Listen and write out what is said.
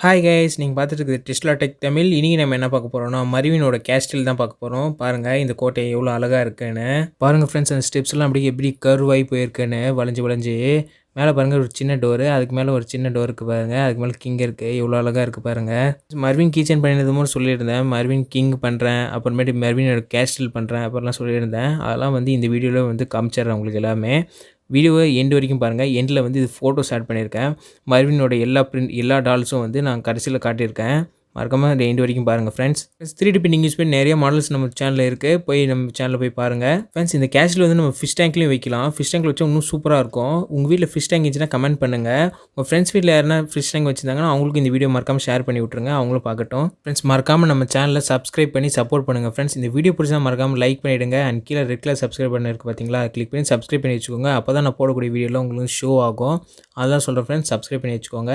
Hi guys, நீங்கள் பார்த்துட்டு இருக்குது டெஸ்லா டெக் தமிழ். இன்றைக்கி நம்ம என்ன பார்க்க போகிறோம்னா மர்வினோட கேஸ்டில் தான் பார்க்க போகிறோம். பாருங்கள் இந்த கோட்டை எவ்வளோ அழகாக இருக்குன்னு பாருங்கள் ஃப்ரெண்ட்ஸ். அந்த ஸ்டெப்ஸ்லாம் அப்படியே எப்படி கர்வாகி போயிருக்குன்னு வளைஞ்சு வளைஞ்சு. மேலே பாருங்கள் ஒரு சின்ன டோரு, அதுக்கு மேலே ஒரு சின்ன டோர் இருக்குது பாருங்கள். அதுக்கு மேலே கிங் இருக்குது, எவ்வளோ அழகாக இருக்குது பாருங்கள். மர்வின் கீச்சன் பண்ணினதுமோ சொல்லியிருந்தேன், மர்வின் கிங் பண்ணுறேன், அப்புறமேட்டு மர்வினோட கேஸ்டில் பண்ணுறேன் அப்புறம்லாம் சொல்லியிருந்தேன். அதெல்லாம் வந்து இந்த வீடியோவில் வந்து காமிச்சிட்றேன் உங்களுக்கு எல்லாமே. வீடியோவை எண்டு வரைக்கும் பாருங்கள். எண்டில் வந்து இது ஃபோட்டோஸ் ஆட் பண்ணியிருக்கேன். மர்வினோட எல்லா டால்ஸும் வந்து நான் கடைசியில் காட்டியிருக்கேன். மறக்காமல் எண்டு வரைக்கும் பாருங்கள் ஃப்ரெண்ட்ஸ். 3D பிரிண்டிங் யூஸ் பண்ணி நிறைய மாடல்ஸ் நம்ம சேனலில் இருக்குது, நம்ம சேனலில் போய் பாருங்கள் ஃப்ரெண்ட்ஸ். இந்த கேஷில் வந்து நம்ம ஃபிஷ் டேங்க்லையும் வைக்கலாம். ஃபிஷ் டேங்க் வச்சா இன்னும் சூப்பராக இருக்கும். உங்கள் வீட்டில் ஃபிஷ் டேங்க் இருந்துச்சுன்னா கமெண்ட் பண்ணுங்கள். உங்கள் ஃப்ரெண்ட்ஸ் வீட்டில் யாருன்னா ஃபிஷ் டேங்க் வச்சுருந்தாங்கன்னா அவங்களுக்கு இந்த வீடியோ மறக்காமல் ஷேர் பண்ணி விட்ருங்க, அவங்களும் பார்க்கட்டும் ஃப்ரெண்ட்ஸ். மறக்காமல் நம்ம சேனலை சப்ஸ்கிரைப் பண்ணி சப்போர்ட் பண்ணுங்கள் ஃப்ரெண்ட்ஸ். இந்த வீடியோ பிடிச்சா மறக்காமல் லைக் பண்ணிவிடுங்க. அண்ட் கீழே ரெட் கலர் சப்ஸ்கிரைப் பண்ண இருக்குது பார்த்தீங்களா, கிளிக் பண்ணி சப்ஸ்கிரைப் பண்ணி வச்சுக்கோங்க. அப்போ தான் நான் போடக்கூடிய வீடியோலாம் உங்களுக்கு ஷோ ஆகும். அதெல்லாம் சொல்கிறேன் ஃப்ரெண்ட்ஸ், சப்ஸ்கிரைப் பண்ணி வச்சுக்கோங்க.